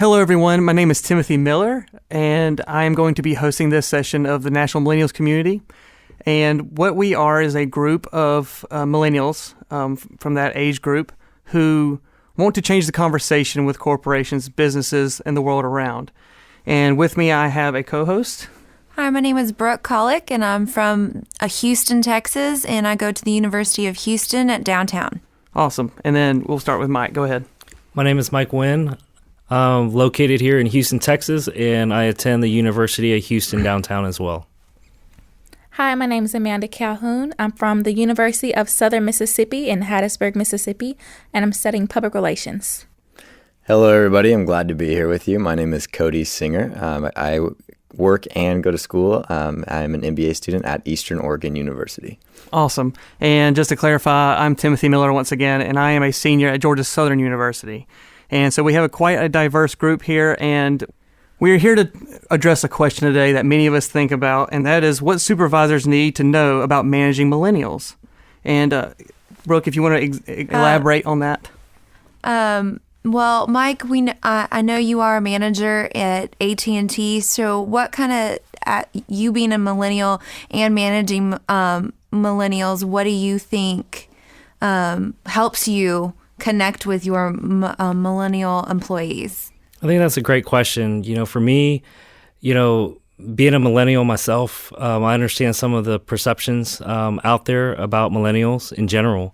Hello, everyone. My name is Timothy Miller, and I am going to be hosting this session of the National Millennials community. And what we are is a group of millennials from that age group who want to change the conversation with corporations, businesses, and the world around. And with me, I have a co-host. Hi, my name is Brooke Collick, and I'm from Houston, Texas, and I go to the University of Houston at downtown. Awesome. And then we'll start with Mike. Go ahead. My name is Mike Wynn. I'm located here in Houston, Texas, and I attend the University of Houston downtown as well. Hi, my name is Amanda Calhoun. I'm from the University of Southern Mississippi in Hattiesburg, Mississippi, and I'm studying public relations. Hello, everybody. I'm glad to be here with you. My name is Cody Singer. I work and go to school. I'm an MBA student at Eastern Oregon University. Awesome. And just to clarify, I'm Timothy Miller once again, and I am a senior at Georgia Southern University. And so we have quite a diverse group here, and we're here to address a question today that many of us think about, and that is what supervisors need to know about managing millennials. And Brooke, if you want to elaborate on that. Well, Mike, I know you are a manager at AT&T. So what kind of, you being a millennial and managing millennials, what do you think helps you connect with your millennial employees? I think that's a great question. For me, being a millennial myself, I understand some of the perceptions out there about millennials in general.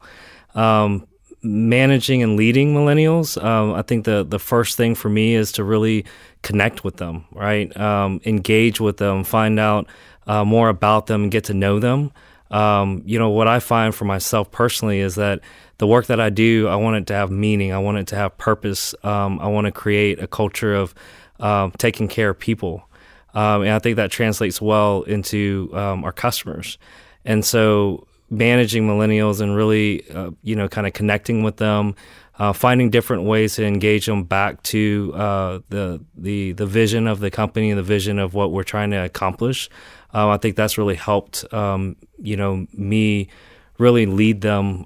Managing and leading millennials, I think the first thing for me is to really connect with them, right? Engage with them, find out more about them, and get to know them. What I find for myself personally is that the work that I do, I want it to have meaning. I want it to have purpose. I want to create a culture of taking care of people. And I think that translates well into our customers. And so managing millennials and really, kind of connecting with them, finding different ways to engage them back to the vision of the company and the vision of what we're trying to accomplish. I think that's really helped, me really lead them,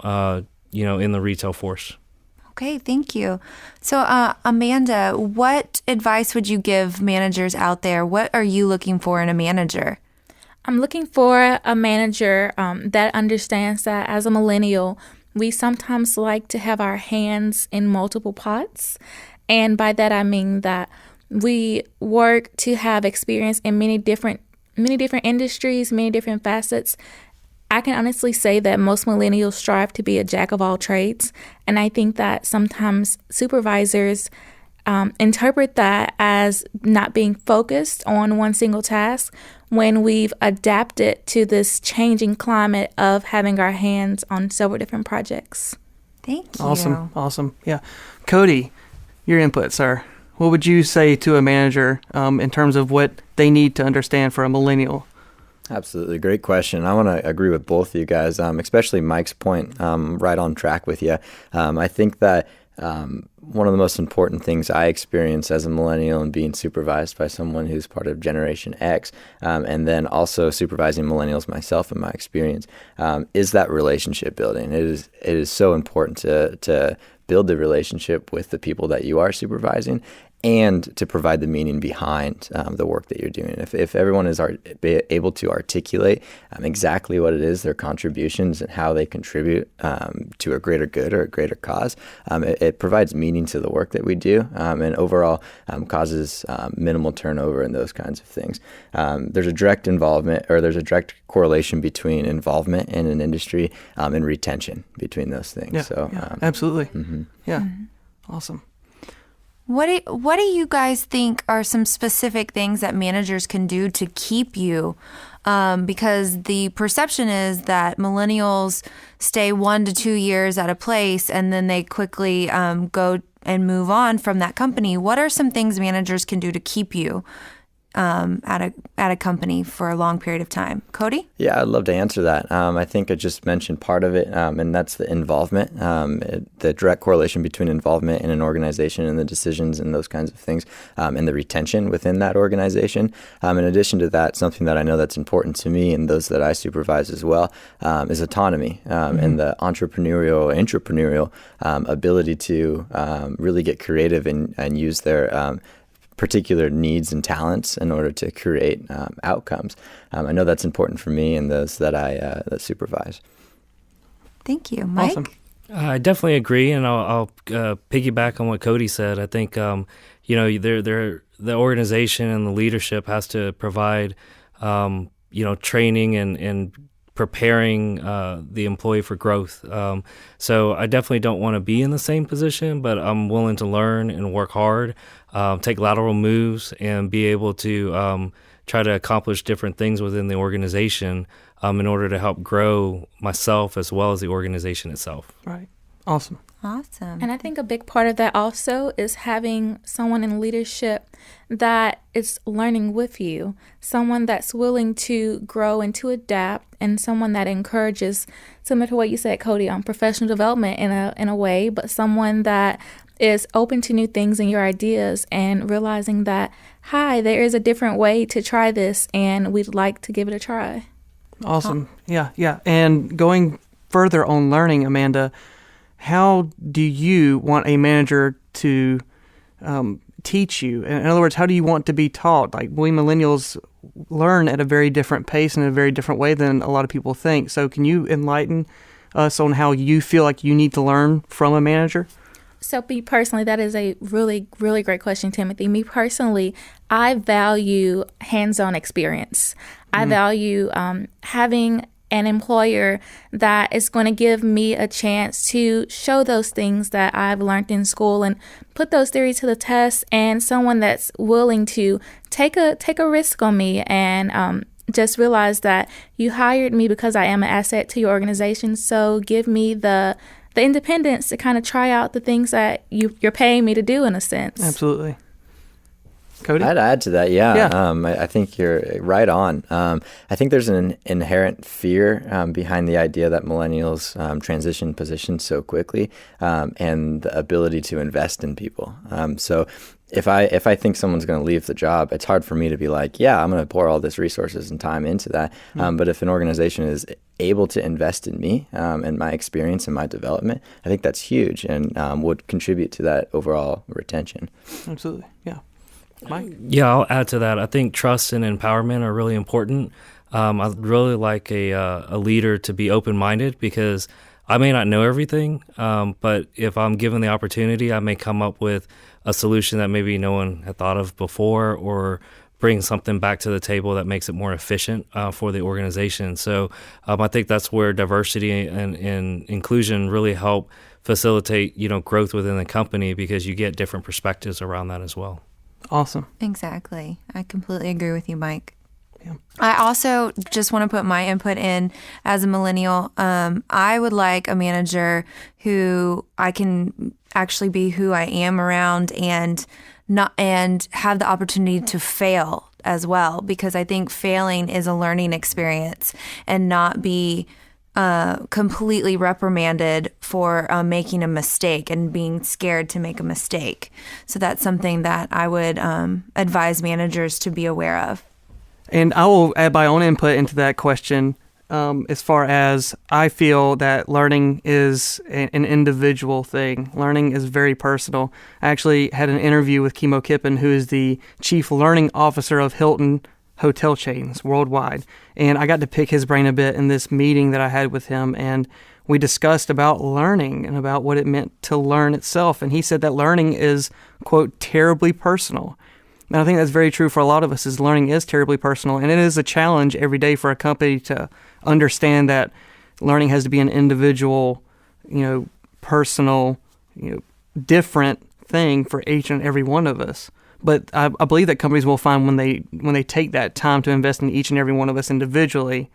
in the retail force. Okay, thank you. So, Amanda, what advice would you give managers out there? What are you looking for in a manager? I'm looking for a manager that understands that as a millennial, we sometimes like to have our hands in multiple pots. And by that, I mean that we work to have experience in many different industries, many different facets. I can honestly say that most millennials strive to be a jack of all trades. And I think that sometimes supervisors interpret that as not being focused on one single task when we've adapted to this changing climate of having our hands on several different projects. Thank you. Awesome. Yeah. Cody, your input, sir. What would you say to a manager in terms of what they need to understand for a millennial? Absolutely. Great question. I want to agree with both of you guys, especially Mike's point, right on track with you. I think that one of the most important things I experience as a millennial and being supervised by someone who's part of Generation X, and then also supervising millennials myself in my experience, is that relationship building. It is so important to build the relationship with the people that you are supervising and to provide the meaning behind the work that you're doing. If everyone is able to articulate exactly what it is, their contributions, and how they contribute to a greater good or a greater cause, it provides meaning to the work that we do, and overall causes minimal turnover and those kinds of things. There's a direct involvement, or there's a direct correlation between involvement in an industry and retention between those things. Absolutely. Mm-hmm. Yeah. Mm-hmm. Awesome. What do you guys think are some specific things that managers can do to keep you? Because the perception is that millennials stay 1 to 2 years at a place and then they quickly go and move on from that company. What are some things managers can do to keep you at a company for a long period of time? Cody? Yeah, I'd love to answer that. I think I just mentioned part of it, and that's the involvement, the direct correlation between involvement in an organization and the decisions and those kinds of things, and the retention within that organization. In addition to that, something that I know that's important to me and those that I supervise as well is autonomy and the entrepreneurial ability to really get creative and use their particular needs and talents in order to create outcomes. I know that's important for me and those that I that supervise. Thank you. Mike? Awesome. I definitely agree, and I'll piggyback on what Cody said. I think the organization and the leadership has to provide training and preparing the employee for growth. So I definitely don't want to be in the same position, but I'm willing to learn and work hard, take lateral moves, and be able to try to accomplish different things within the organization in order to help grow myself as well as the organization itself. Right. Awesome. Awesome. And I think a big part of that also is having someone in leadership that is learning with you, someone that's willing to grow and to adapt, and someone that encourages, similar to what you said, Cody, on professional development in a way, but someone that is open to new things and your ideas and realizing that, hi, there is a different way to try this and we'd like to give it a try. Awesome. Yeah. And going further on learning, Amanda, how do you want a manager to teach you? In other words, how do you want to be taught? Like, we millennials learn at a very different pace and a very different way than a lot of people think. So can you enlighten us on how you feel like you need to learn from a manager? So me personally, that is a really, really great question, Timothy. Me personally, I value hands-on experience. I value having an employer that is going to give me a chance to show those things that I've learned in school and put those theories to the test, and someone that's willing to take a risk on me and just realize that you hired me because I am an asset to your organization. So give me the independence to kind of try out the things that you're paying me to do, in a sense. Absolutely. Cody? I'd add to that, yeah. I think you're right on. I think there's an inherent fear behind the idea that millennials transition positions so quickly, and the ability to invest in people. So if I think someone's going to leave the job, it's hard for me to be like, yeah, I'm going to pour all this resources and time into that. But if an organization is able to invest in me and my experience and my development, I think that's huge and would contribute to that overall retention. Absolutely, yeah. Mike? Yeah, I'll add to that. I think trust and empowerment are really important. I'd really like a leader to be open-minded, because I may not know everything, but if I'm given the opportunity, I may come up with a solution that maybe no one had thought of before, or bring something back to the table that makes it more efficient for the organization. So I think that's where diversity and inclusion really help facilitate, growth within the company, because you get different perspectives around that as well. Awesome. Exactly. I completely agree with you, Mike. Yeah. I also just want to put my input in as a millennial. I would like a manager who I can actually be who I am around and have the opportunity to fail as well, because I think failing is a learning experience, and not be completely reprimanded for making a mistake and being scared to make a mistake. So that's something that I would advise managers to be aware of. And I will add my own input into that question, as far as I feel that learning is an individual thing. Learning is very personal. I actually had an interview with Kimo Kippen, who is the Chief Learning Officer of Hilton hotel chains worldwide. And I got to pick his brain a bit in this meeting that I had with him, and we discussed about learning and about what it meant to learn itself. And he said that learning is, quote, terribly personal. And I think that's very true for a lot of us, is learning is terribly personal. And it is a challenge every day for a company to understand that learning has to be an individual, personal, different thing for each and every one of us. But I believe that companies will find when they take that time to invest in each and every one of us individually,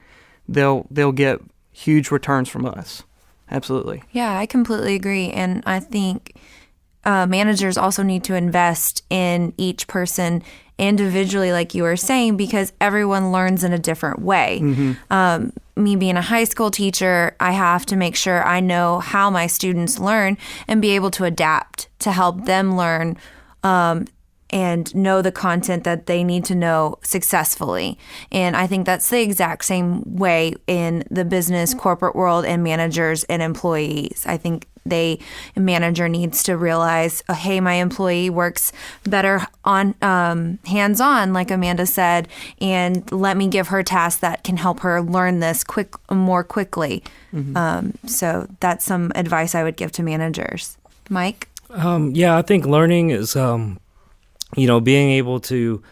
they'll get huge returns from us. Absolutely. Yeah, I completely agree. And I think managers also need to invest in each person individually, like you were saying, because everyone learns in a different way. Me being a high school teacher, I have to make sure I know how my students learn and be able to adapt to help them learn and know the content that they need to know successfully. And I think that's the exact same way in the business, corporate world, and managers and employees. I think a manager needs to realize, oh, hey, my employee works better on hands-on, like Amanda said, and let me give her tasks that can help her learn this more quickly. So that's some advice I would give to managers. Mike? Yeah, I think learning is, being able to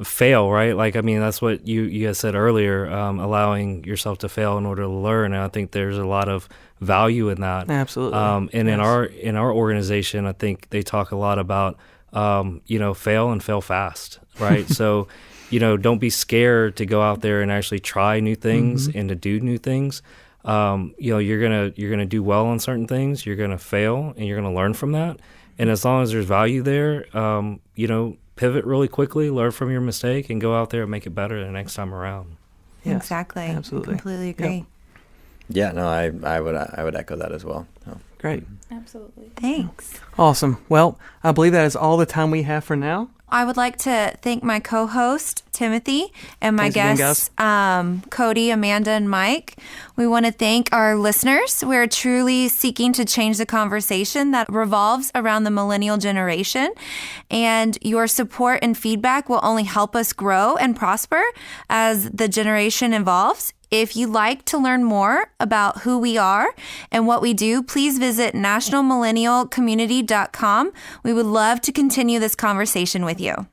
fail, right? Like, I mean, that's what you guys said earlier, allowing yourself to fail in order to learn. And I think there's a lot of value in that. Absolutely. And in our organization, I think they talk a lot about, fail and fail fast, right? So, don't be scared to go out there and actually try new things and to do new things. You're gonna do well on certain things. You're gonna fail, and you're gonna learn from that. And as long as there's value there, pivot really quickly, learn from your mistake, and go out there and make it better the next time around. Yes, Exactly. absolutely. Completely agree. Yep. Yeah, no, I would echo that as well. So. Great. Absolutely. Thanks. Awesome. Well, I believe that is all the time we have for now. I would like to thank my co-host, Timothy, and my Thanks again, guests, Cody, Amanda, and Mike. We want to thank our listeners. We're truly seeking to change the conversation that revolves around the millennial generation. And your support and feedback will only help us grow and prosper as the generation evolves. If you'd like to learn more about who we are and what we do, please visit nationalmillennialcommunity.com. We would love to continue this conversation with you.